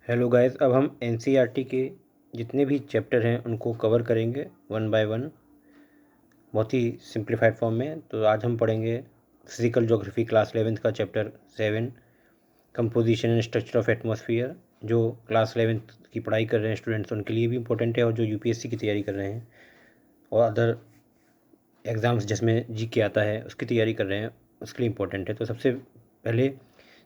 Hello guys, अब हम NCERT के जितने भी चैप्टर हैं उनको कवर करेंगे वन बाय वन, बहुत ही सिंप्लीफाइड फॉर्म में। तो आज हम पढ़ेंगे फिजिकल ज्योग्राफी क्लास 11th का chapter 7 composition and structure of atmosphere. जो क्लास 11th की पढ़ाई कर रहे हैं स्टूडेंट्स उनके लिए भी इम्पोर्टेंट है, और जो यूपीएससी की तैयारी कर रहे हैं और अदर एग्ज़ाम्स जिसमें जीके आता है उसकी तैयारी कर रहे हैं उसके लिए इम्पोर्टेंट है। तो सबसे पहले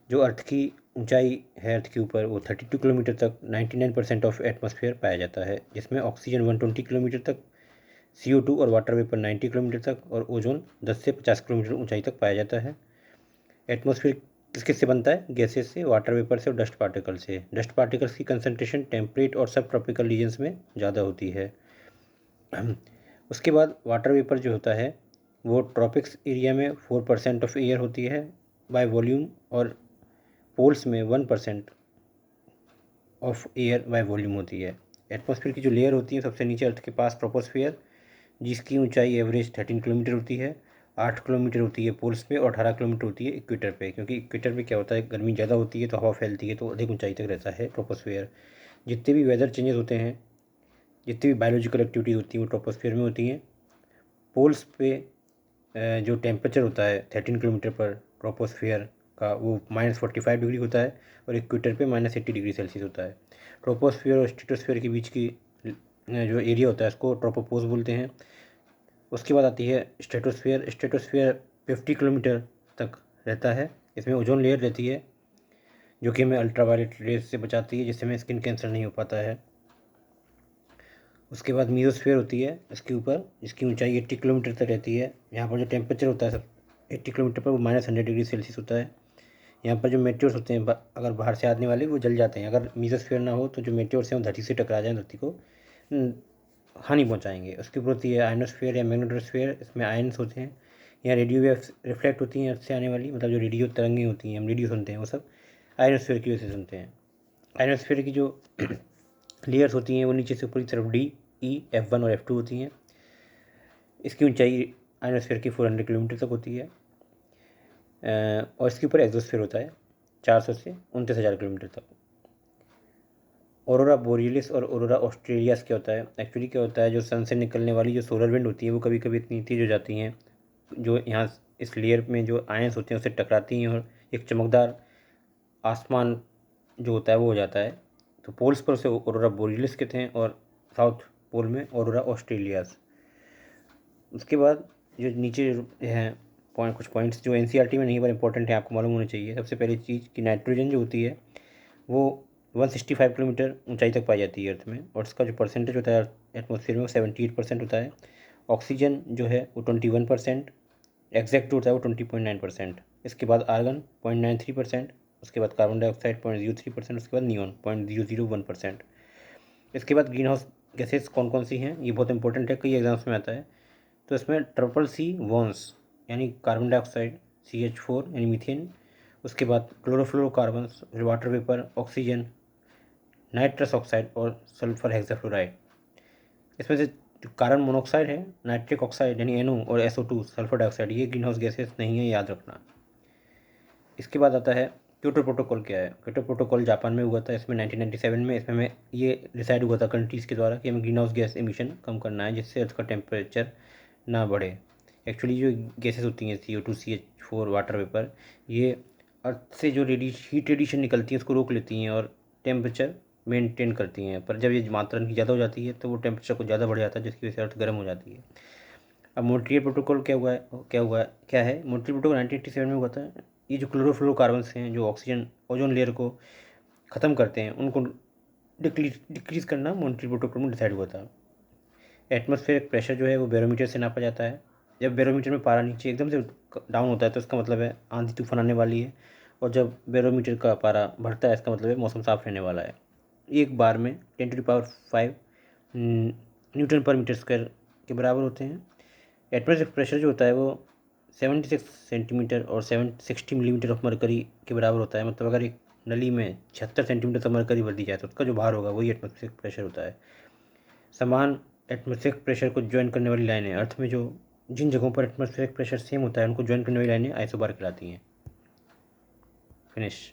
जो अर्थ की ऊंचाई है अर्थ के ऊपर वो 32 किलोमीटर तक 99% ऑफ एटमॉस्फेयर पाया जाता है, जिसमें ऑक्सीजन 120 किलोमीटर तक, CO2 और वाटर वेपर 90 किलोमीटर तक और ओजोन 10 से 50 किलोमीटर ऊंचाई तक पाया जाता है। एटमॉस्फेयर किस किस से बनता है? गैसेस से, वाटर वेपर से और डस्ट पार्टिकल से। डस्ट पार्टिकल्स की कंसनट्रेशन टेम्परेट और सब ट्रॉपिकल रीजन्स में ज़्यादा होती है। उसके बाद वाटर वेपर जो होता है वो ट्रॉपिक्स एरिया में 4% ऑफ एयर होती है बाय वॉल्यूम, और पोल्स में 1% ऑफ एयर बाय वॉल्यूम होती है। एटमॉस्फेयर की जो लेयर होती है सबसे नीचे अर्थ के पास ट्रोपोस्फेयर, जिसकी ऊंचाई एवरेज 13 किलोमीटर होती है। 8 किलोमीटर होती है पोल्स पे और 18 किलोमीटर होती है इक्वेटर पे, क्योंकि इक्वेटर पे क्या होता है, गर्मी ज़्यादा होती है तो हवा फैलती है, तो अधिक ऊंचाई तक रहता है ट्रोपोस्फेयर। जितने भी वेदर चेंजेस होते हैं, जितनी भी बायोलॉजिकल एक्टिविटी होती है वो ट्रोपोस्फेयर में होती हैं। पोल्स पे जो टेम्परेचर होता है 13 किलोमीटर पर ट्रोपोस्फेयर का वो -45 डिग्री होता है, और इक्वेटर पे -80 डिग्री सेल्सियस होता है। ट्रोपोस्फेयर और स्ट्रेटोस्फेयर के बीच की जो एरिया होता है उसको ट्रोपोपोज बोलते हैं। उसके बाद आती है स्ट्रेटोस्फेयर। स्ट्रेटोस्फेयर 50 किलोमीटर तक रहता है। इसमें ओजोन लेयर रहती है जो कि हमें अल्ट्रावायलेट रेज से बचाती है, जिससे हमें स्किन कैंसर नहीं हो पाता है। उसके बाद मीजोस्फेयर होती है इसके ऊपर, जिसकी ऊंचाई 80 किलोमीटर तक रहती है। यहाँ पर जो टेम्परेचर होता है सब 80 किलोमीटर पर वो -100 डिग्री सेल्सियस होता है। यहाँ पर जो मेट्योर्स होते हैं अगर बाहर से आने वाले वो जल जाते हैं। अगर मीजोस्फेयर ना हो तो जो मेट्योर्स हैं वो धरती से टकरा जाएँ, धरती को हानि पहुँचाएंगे। उसके ऊपर होती है आयनोस्फेयर या मैग्नेटोस्फेयर। इसमें आयन्स होते हैं। यहाँ रेडियो वेव्स रिफ्लेक्ट होती हैं अर्थ से आने वाली, मतलब जो रेडियो तरंगें होती हैं, हम रेडियो सुनते हैं, वो सब आयनोस्फेयर की वजह से सुनते हैं। आयनोस्फेयर की जो लेयर्स होती हैं वो नीचे से ऊपर की तरफ F1 और F2 होती हैं। इसकी ऊंचाई आयनोस्फेयर की 400 किलोमीटर तक होती है। और इसके ऊपर एक्सोस्फेयर होता है 400 से 29,000 किलोमीटर तक। ऑरोरा बोरियलिस और ऑरोरा ऑस्ट्रेलियास क्या होता है? एक्चुअली क्या होता है, जो सन से निकलने वाली जो सोलर विंड होती है वो कभी कभी इतनी तेज हो जाती हैं जो यहाँ इस लेयर में जो आयंस होते हैं उससे टकराती हैं, और एक चमकदार आसमान जो होता है वो हो जाता है। तो पोल्स पर उसे ऑरोरा बोरियलिस कहते हैं, और साउथ पोल में ऑरोरा ऑस्ट्रेलियास। उसके बाद जो नीचे हैं कुछ पॉइंट्स जो एनसीईआरटी में नहीं पर इंपॉर्टेंट है, आपको मालूम होना चाहिए। सबसे पहली चीज़ कि नाइट्रोजन जो होती है वो 165 किलोमीटर ऊंचाई तक पाई जाती है अर्थ में, और उसका जो परसेंटेज होता है एटमॉस्फेयर में वो 78% होता है। ऑक्सीजन जो है वो 21%, एग्जैक्ट होता है वो 20.9%। इसके बाद आर्गन 0.93%, उसके बाद कार्बन डाइऑक्साइड 0.03%, उसके बाद नियॉन 0.001%। इसके बाद ग्रीन हाउस गैसेस कौन कौन सी हैं, ये बहुत इंपॉर्टेंट है, कई एग्जाम्स में आता है। तो इसमें CCC यानी कार्बन डाइऑक्साइड, CH4 यानी मीथेन, उसके बाद chlorofluorocarbons, water vapour, oxygen, nitrous oxide और सल्फर हेक्साफ्लोराइड। इसमें से जो कार्बन मोनोऑक्साइड है, नाइट्रिक ऑक्साइड यानी NO और SO2 सल्फर डाइऑक्साइड, ये ग्रीन हाउस गैसेस नहीं है, याद रखना। इसके बाद आता है क्योटो प्रोटोकॉल। क्या है क्योटो प्रोटोकॉल? जापान में हुआ था, इसमें 1997 में। इसमें हमें ये डिसाइड हुआ था कंट्रीज़ के द्वारा कि हमें ग्रीन हाउस गैस एमिशन कम करना है जिससे अर्थ का टेम्परेचर ना बढ़े। एक्चुअली जो गैसेस होती हैं CO2, CH4, वाटर वेपर, ये अर्थ से जो हीट रेडिएशन निकलती है उसको रोक लेती हैं और टेम्परेचर मेंटेन करती हैं। पर जब ये मात्रा इनकी ज़्यादा हो जाती है तो वो टेम्परेचर को ज़्यादा बढ़ जाता है, जिसकी वजह से अर्थ गर्म हो जाती है। अब मॉन्ट्रियल प्रोटोकॉल क्या है? मॉन्ट्रियल प्रोटोकॉल 1987 में हुआ था। ये जो क्लोरोफ्लोरोकार्बन्स हैं जो ऑक्सीजन ओजोन लेयर को ख़त्म करते हैं उनको डिक्रीज़ करना मॉन्ट्रियल प्रोटोकॉल में डिसाइड हुआ था। एटमॉस्फेरिक प्रेशर जो है वो बैरोमीटर से नापा जाता है। जब बैरोमीटर में पारा नीचे एकदम से डाउन होता है तो इसका मतलब है आंधी तूफान आने वाली है, और जब बैरोमीटर का पारा बढ़ता है इसका मतलब है मौसम साफ रहने वाला है। एक बार में 10⁵ न्यूटन पर मीटर स्क्वायर के बराबर होते हैं। एटमॉस्फेरिक प्रेशर जो होता है वो 76 सेंटीमीटर और 60 मिलीमीटर ऑफ मरकरी के बराबर होता है। मतलब अगर एक नली में 76 सेंटीमीटर तक मरकरी भर दी जाए तो उसका जो भार होगा वही एटमॉस्फेरिक प्रेशर होता है। समान एटमॉस्फेरिक प्रेशर को ज्वाइन करने वाली लाइनें, अर्थ में जो जिन जगहों पर एटमॉस्फेरिक प्रेशर सेम होता है उनको ज्वाइन करने वाली लाइनें आइसोबार कहलाती हैं। फिनिश।